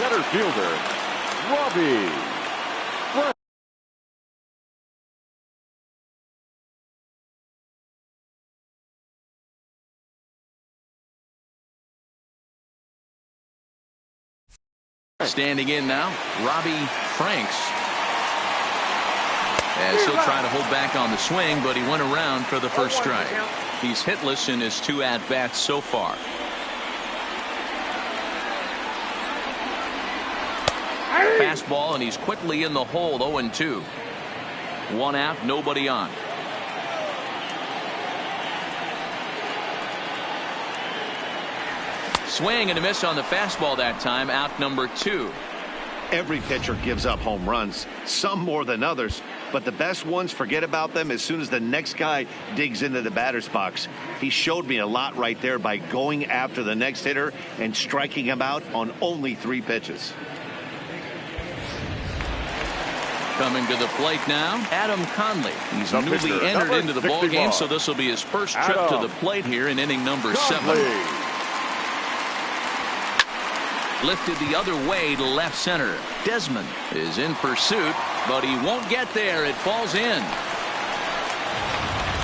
center fielder, Robbie. Standing in now, Robbie Franks. As he'll try to hold back on the swing, but he went around for the first strike. He's hitless in his 2 at-bats so far. Fastball, and he's quickly in the hole, 0-2. 1 out, nobody on. Swing and a miss on the fastball that time, out number 2. Every pitcher gives up home runs, some more than others, but the best ones, forget about them as soon as the next guy digs into the batter's box. He showed me a lot right there by going after the next hitter and striking him out on only 3 pitches. Coming to the plate now, Adam Conley. He's newly entered into the ballgame, so this will be his first trip to the plate here in inning number 7. Lifted the other way to left center. Desmond is in pursuit, but he won't get there. It falls in.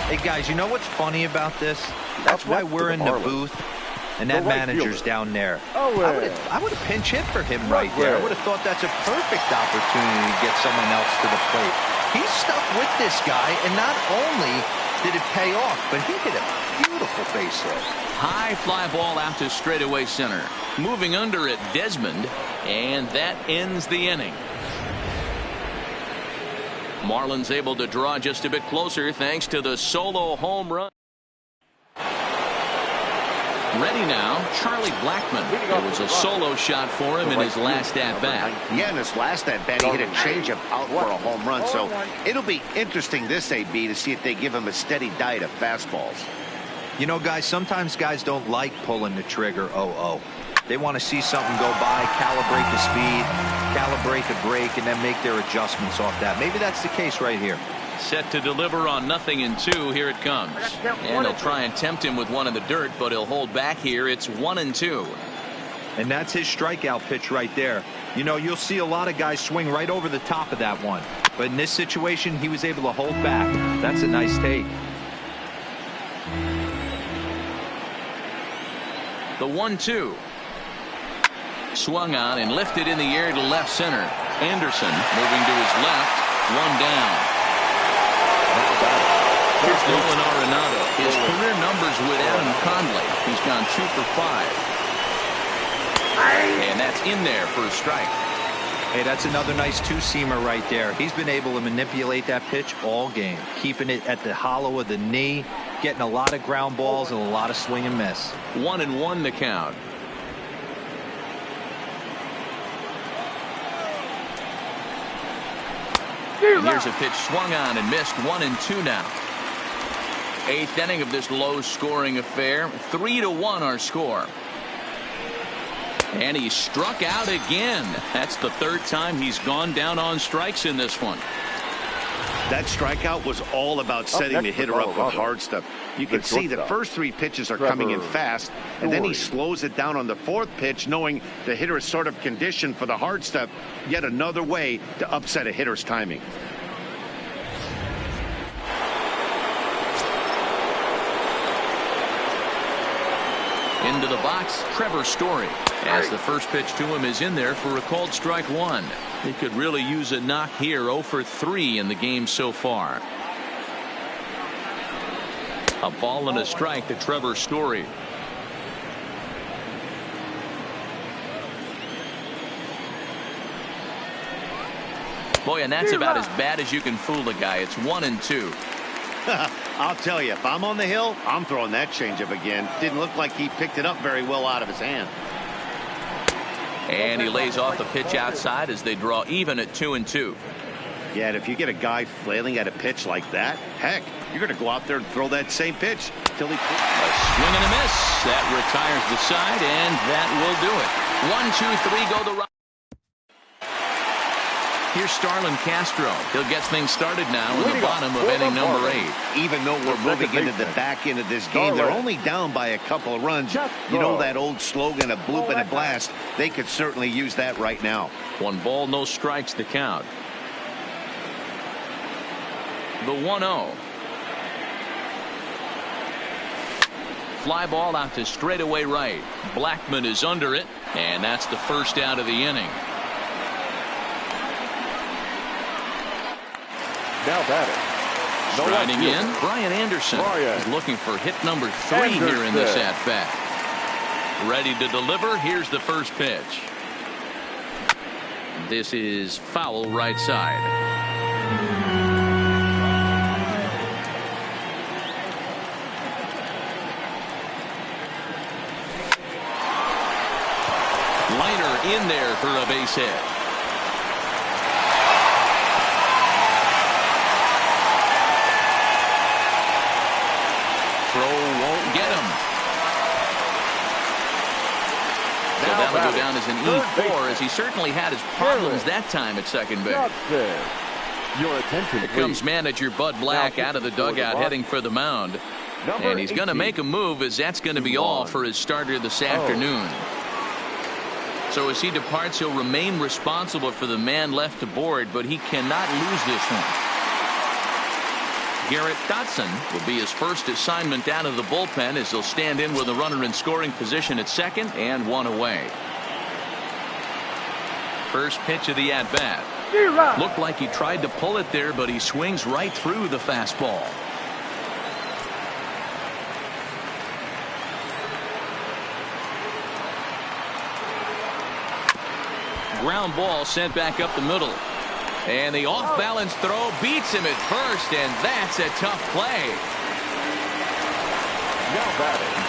Hey, guys, you know what's funny about this? That's why we're in the booth, and that manager's down there. I would have pinch hit for him right there. I would have thought that's a perfect opportunity to get someone else to the plate. He's stuck with this guy, and not only did it pay off, but he hit a beautiful base hit. High fly ball out to straightaway center. Moving under it, Desmond, and that ends the inning. Marlins able to draw just a bit closer thanks to the solo home run. Ready now, Charlie Blackmon. It was a solo shot for him in his last at-bat. Yeah, in his last at-bat, he hit a changeup out for a home run, so it'll be interesting this AB to see if they give him a steady diet of fastballs. You know, guys, sometimes guys don't like pulling the trigger 0-0. They want to see something go by, calibrate the speed, calibrate the break, and then make their adjustments off that. Maybe that's the case right here. Set to deliver on 0-2. Here it comes. And they'll try and tempt him with one in the dirt, but he'll hold back here. It's 1-2. And that's his strikeout pitch right there. You know, you'll see a lot of guys swing right over the top of that one. But in this situation, he was able to hold back. That's a nice take. The 1-2. Swung on and lifted in the air to left center. Anderson moving to his left. 1 down. Here's Nolan Arenado. His career numbers with Adam Conley. He's gone 2 for 5. And that's in there for a strike. Hey, that's another nice 2-seamer right there. He's been able to manipulate that pitch all game, keeping it at the hollow of the knee, getting a lot of ground balls and a lot of swing and miss. 1-1 the count. Here's a pitch swung on and missed. 1-2 now. 8th inning of this low-scoring affair. 3-1 our score. And he struck out again. That's the 3rd time he's gone down on strikes in this one. That strikeout was all about setting the hitter up with hard stuff. You can see the first 3 pitches are coming in fast, and then he slows it down on the 4th pitch, knowing the hitter is sort of conditioned for the hard stuff. Yet another way to upset a hitter's timing. Into the box, Trevor Story, as the first pitch to him is in there for a called strike 1. He could really use a knock here. 0 for 3 in the game so far. A ball and a strike to Trevor Story. Boy, and that's about as bad as you can fool a guy. It's 1-2. I'll tell you, if I'm on the hill, I'm throwing that changeup again. Didn't look like he picked it up very well out of his hand. And he lays off the pitch outside as they draw even at 2-2. Yeah, and if you get a guy flailing at a pitch like that, heck, you're going to go out there and throw that same pitch till he... A swing and a miss. That retires the side, and that will do it. 1, 2, 3, go the right. Here's Starlin Castro. He'll get things started now in the bottom of inning number 8. Even though we're moving into the back end of this game, they're only down by a couple of runs. You know that old slogan, a bloop and a blast? They could certainly use that right now. 1 ball, no strikes to count. The 1-0. Fly ball out to straightaway right. Blackman is under it, and that's the first out of the inning. Now batting. Striding in, Brian Anderson is looking for hit number 3 here in this at-bat. Ready to deliver. Here's the first pitch. This is foul right side. Liner in there for a base hit. Throw won't get him. So that'll go down as an E4, as he certainly had his problems that time at second base. Your attention, Here comes manager Bud Black out of the dugout heading for the mound. And he's going to make a move, as that's going to be all for his starter this afternoon. So as he departs, he'll remain responsible for the man left to board, but he cannot lose this one. Garrett Dotson will be his first assignment out of the bullpen, as he'll stand in with a runner in scoring position at second and 1 away. First pitch of the at-bat. Looked like he tried to pull it there, but he swings right through the fastball. Ground ball sent back up the middle. And the off-balance throw beats him at first, and that's a tough play.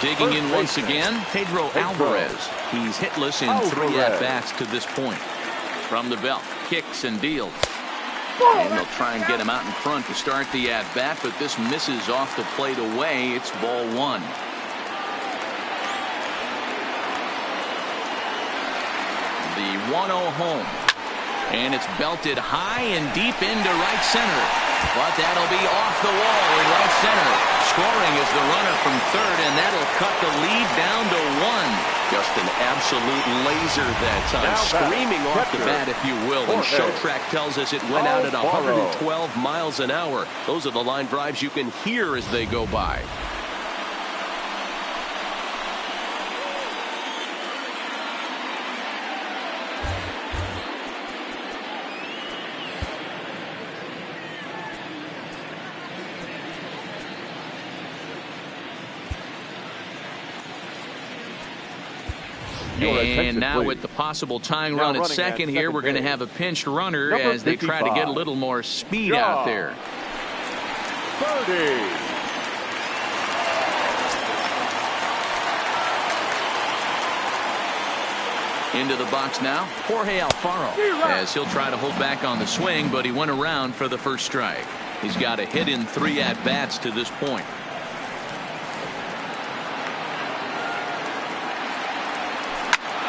Digging in once again, Pedro Alvarez. He's hitless in 3 at-bats to this point. From the belt, kicks and deals. And they'll try and get him out in front to start the at-bat, but this misses off the plate away. It's ball 1. The 1-0 home. And it's belted high and deep into right center. But that'll be off the wall in right center. Scoring is the runner from third, and that'll cut the lead down to 1. Just an absolute laser that time. Screaming off the bat, if you will. And Showtrack tells us it went out at 112 miles an hour. Those are the line drives you can hear as they go by. And now with the possible tying run at second here, we're going to have a pinched runner as they try to get a little more speed out there. 30. Into the box now, Jorge Alfaro, as he'll try to hold back on the swing, but he went around for the first strike. He's got a hit in 3 at-bats to this point.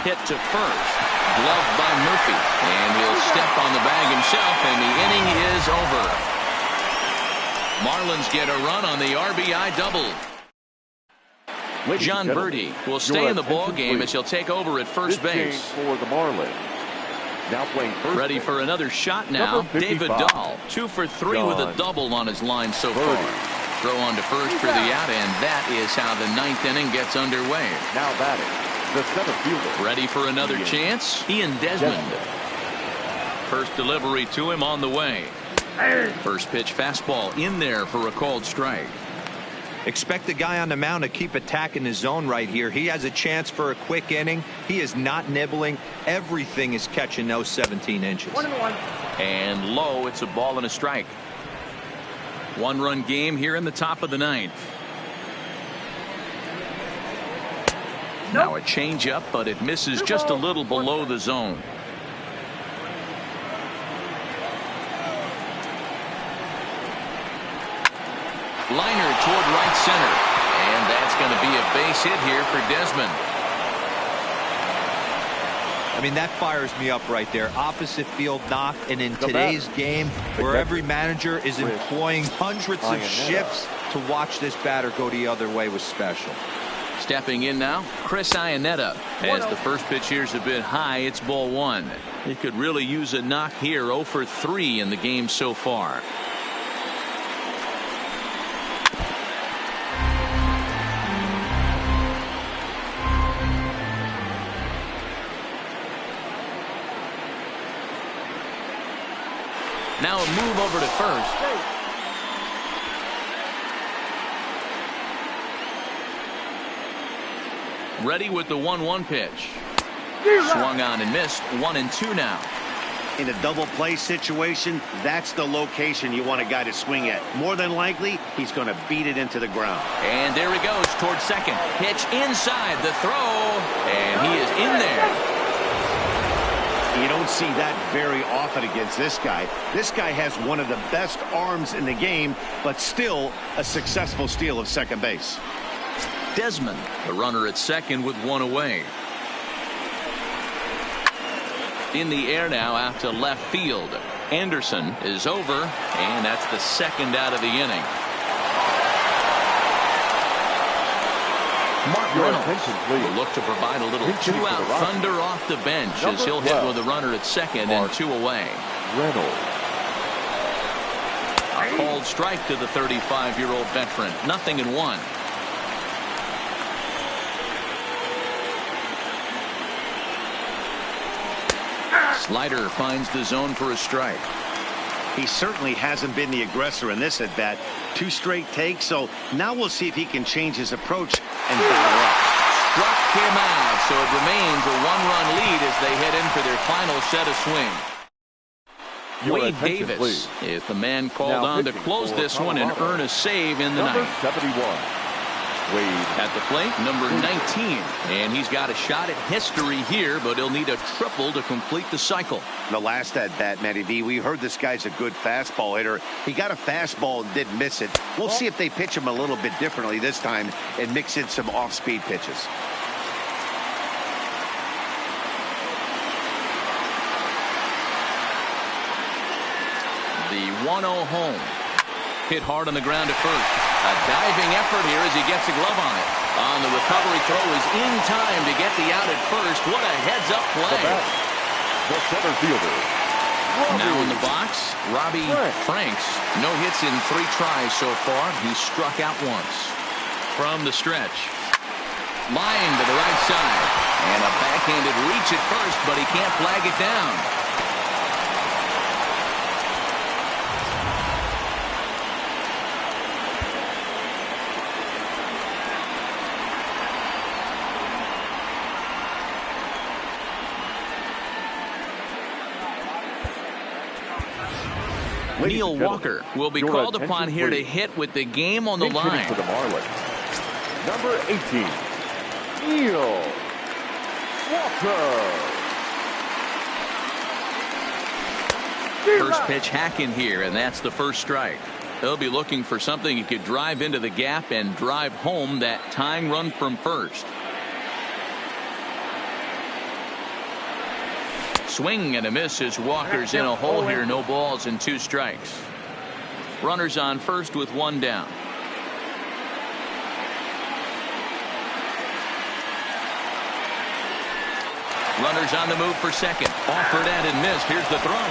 Hit to first, gloved by Murphy, and he'll step on the bag himself, and the inning is over. Marlins get a run on the RBI double. John Birdie will stay in the ball game as he'll take over at first base. For the Marlins. Now playing first. Ready for another shot now. David Dahl, 2 for 3 with a double on his line so far. Throw on to first for the out, and that is how the 9th inning gets underway. Now batting. The center fielder. Ready for another chance? Ian Desmond. First delivery to him on the way. First pitch fastball in there for a called strike. Expect the guy on the mound to keep attacking his zone right here. He has a chance for a quick inning. He is not nibbling. Everything is catching those 17 inches. 1-1. And low, it's a ball and a strike. 1-run game here in the top of the 9th. Now a changeup, but it misses just a little below the zone. Liner toward right center, and that's going to be a base hit here for Desmond. I mean, that fires me up right there. Opposite field knock, and in today's game, where every manager is employing hundreds of shifts, to watch this batter go the other way was special. Stepping in now, Chris Iannetta. As the first pitch here's a bit high, it's ball one. He could really use a knock here. 0 for 3 in the game so far. Now a move over to first. Ready with the 1-1 pitch. Swung on and missed. 1-2 now. In a double play situation, that's the location you want a guy to swing at. More than likely, he's going to beat it into the ground. And there he goes towards second. Pitch inside the throw. And he is in there. You don't see that very often against this guy. This guy has one of the best arms in the game, but still a successful steal of second base. Desmond, the runner at second with one away. In the air now out to left field. Anderson is over, and that's the second out of the inning. Mark Reynolds will look to provide a little two-out thunder off the bench as he'll hit with a runner at second and 2 away. Reynolds. A called strike to the 35-year-old veteran. 0-1. Slider finds the zone for a strike. He certainly hasn't been the aggressor in this at bat. 2 straight takes, so now we'll see if he can change his approach and batter up. Struck him out, so it remains a 1-run lead as they head in for their final set of swings. Wade Davis is the man called on to close this one and earn a save in the ninth. 71. Wade at the plate, number 19, and he's got a shot at history here, but he'll need a triple to complete the cycle. The last at bat, Matty V, we heard this guy's a good fastball hitter. He got a fastball and didn't miss it. We'll see if they pitch him a little bit differently this time and mix in some off-speed pitches. The 1-0 home. Hit hard on the ground at first. A diving effort here as he gets a glove on it. On the recovery throw is in time to get the out at first. What a heads-up play. The center fielder. Now in the box, Robbie Franks. No hits in 3 tries so far. He struck out once. From the stretch. Line to the right side. And a backhanded reach at first, but he can't flag it down. Neil Walker will be called upon here to hit with the game on the line. For the Marlins. Number 18, Neil Walker. First pitch hacking here, and that's the first strike. They'll be looking for something he could drive into the gap and drive home that tying run from first. Swing and a miss as Walker's in a hole here. No balls and 2 strikes. Runners on first with 1 down. Runners on the move for second. Offered and missed. Here's the throw.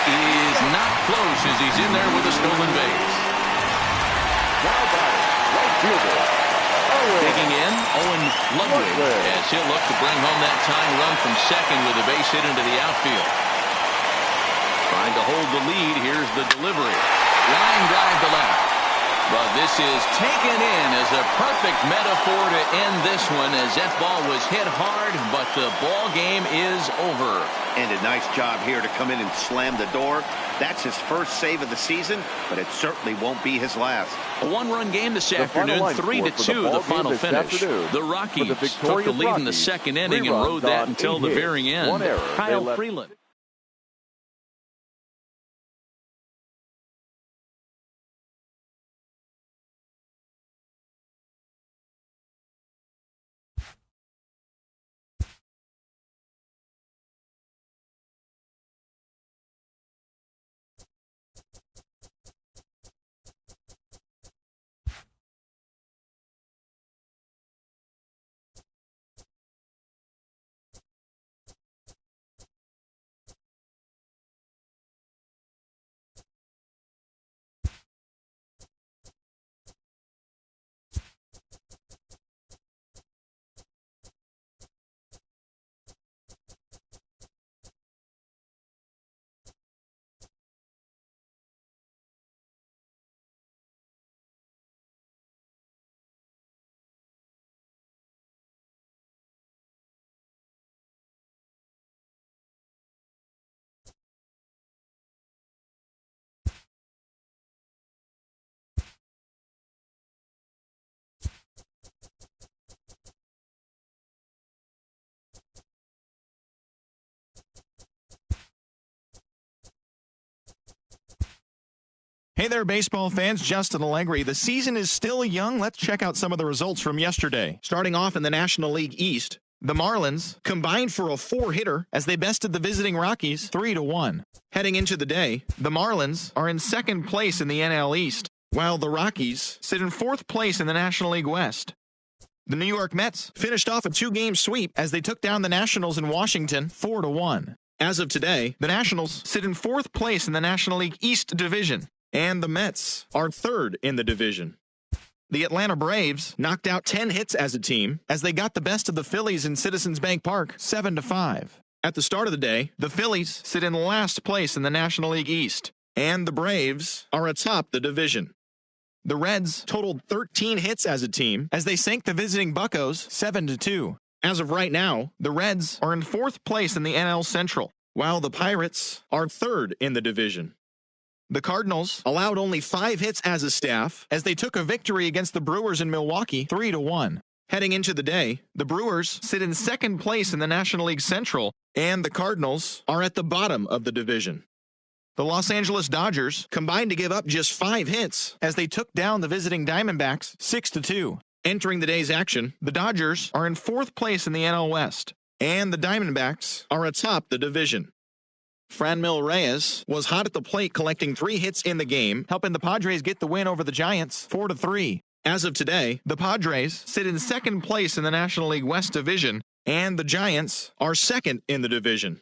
Is not close as he's in there with a stolen base. Now by right fielder. Digging in, Owen Ludwig, as he'll look to bring home that tying run from second with a base hit into the outfield. Trying to hold the lead. Here's the delivery. Line drive to left. But this is taken in as a perfect metaphor to end this one, as that ball was hit hard, but the ball game is over. And a nice job here to come in and slam the door. That's his first save of the season, but it certainly won't be his last. A 1-run game this afternoon, 3-2 the final finish. The Rockies took the lead in the second inning and rode that until the very end. Kyle Freeland. Hey there, baseball fans. Justin Allegri. The season is still young. Let's check out some of the results from yesterday. Starting off in the National League East, the Marlins combined for a 4-hitter as they bested the visiting Rockies 3-1. Heading into the day, the Marlins are in second place in the NL East, while the Rockies sit in fourth place in the National League West. The New York Mets finished off a 2-game sweep as they took down the Nationals in Washington 4-1. As of today, the Nationals sit in fourth place in the National League East division, and the Mets are third in the division. The Atlanta Braves knocked out 10 hits as a team as they got the best of the Phillies in Citizens Bank Park 7-5. At the start of the day, the Phillies sit in last place in the National League East, and the Braves are atop the division. The Reds totaled 13 hits as a team as they sank the visiting Buccos 7-2. As of right now, the Reds are in fourth place in the NL Central, while the Pirates are third in the division. The Cardinals allowed only 5 hits as a staff as they took a victory against the Brewers in Milwaukee 3-1. Heading into the day, the Brewers sit in second place in the National League Central, and the Cardinals are at the bottom of the division. The Los Angeles Dodgers combined to give up just 5 hits as they took down the visiting Diamondbacks 6-2. Entering the day's action, the Dodgers are in fourth place in the NL West, and the Diamondbacks are atop the division. Franmil Reyes was hot at the plate, collecting 3 hits in the game, helping the Padres get the win over the Giants 4-3. As of today, the Padres sit in second place in the National League West division, and the Giants are second in the division.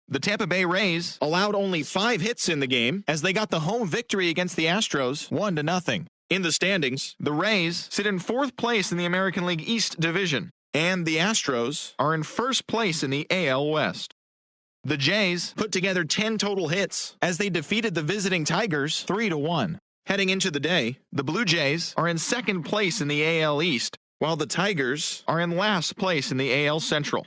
The Tampa Bay Rays allowed only 5 hits in the game as they got the home victory against the Astros 1-0. In the standings, the Rays sit in fourth place in the American League East division, and the Astros are in first place in the AL West. The Jays put together 10 total hits as they defeated the visiting Tigers 3-1. Heading into the day, the Blue Jays are in second place in the AL East, while the Tigers are in last place in the AL Central.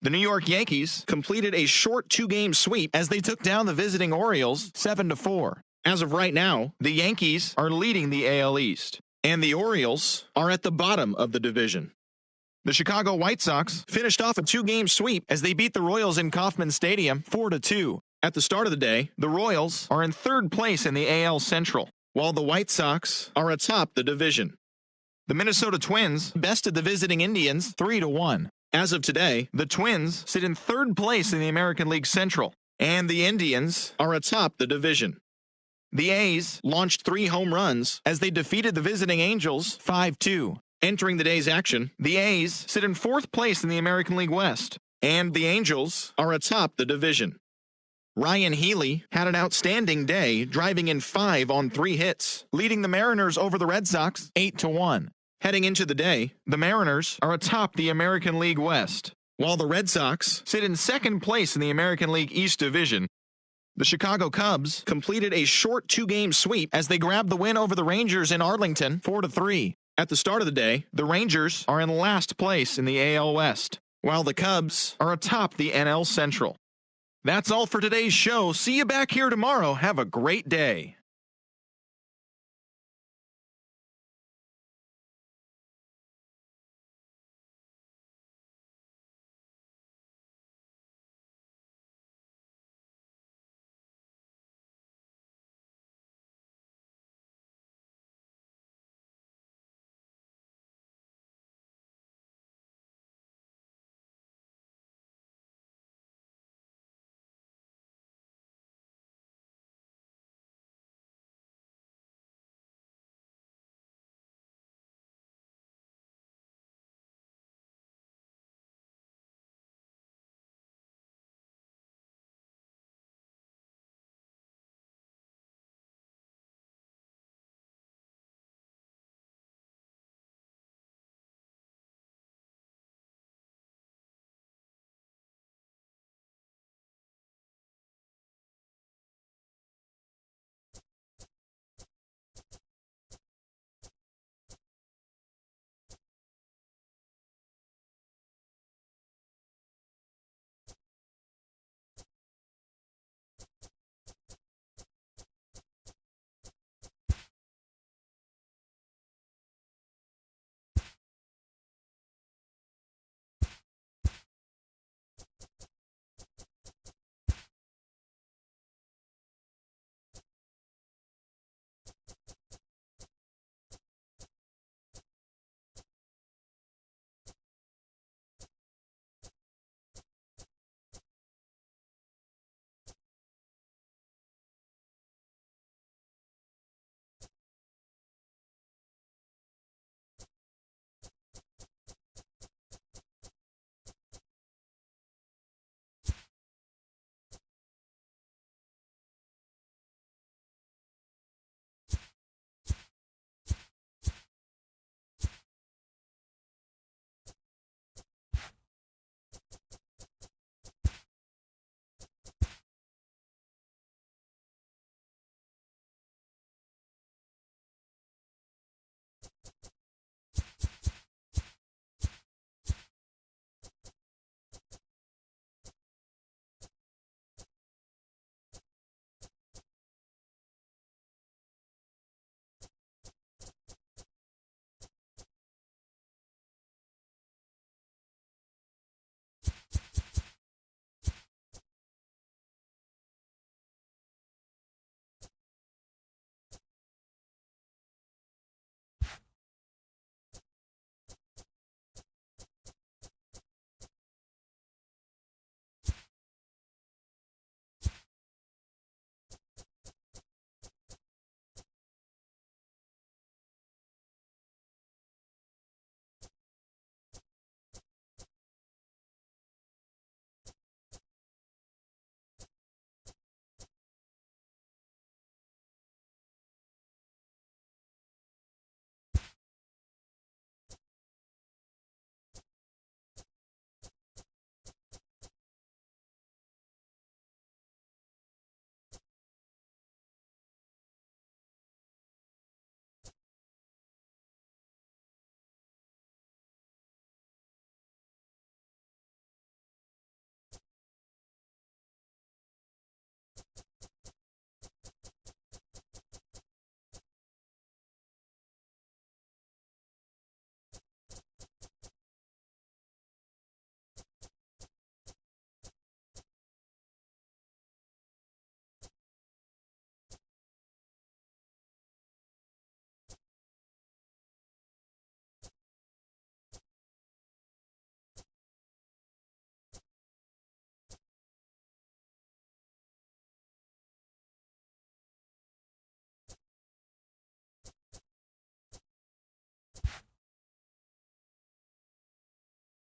The New York Yankees completed a short 2-game sweep as they took down the visiting Orioles 7-4. As of right now, the Yankees are leading the AL East, and the Orioles are at the bottom of the division. The Chicago White Sox finished off a 2-game sweep as they beat the Royals in Kauffman Stadium 4-2. At the start of the day, the Royals are in third place in the AL Central, while the White Sox are atop the division. The Minnesota Twins bested the visiting Indians 3-1. As of today, the Twins sit in third place in the American League Central, and the Indians are atop the division. The A's launched 3 home runs as they defeated the visiting Angels 5-2. Entering the day's action, the A's sit in fourth place in the American League West, and the Angels are atop the division. Ryan Healy had an outstanding day, driving in 5 on 3 hits, leading the Mariners over the Red Sox 8-1. Heading into the day, the Mariners are atop the American League West, while the Red Sox sit in second place in the American League East division. The Chicago Cubs completed a short 2-game sweep as they grabbed the win over the Rangers in Arlington 4-3. At the start of the day, the Rangers are in last place in the AL West, while the Cubs are atop the NL Central. That's all for today's show. See you back here tomorrow. Have a great day.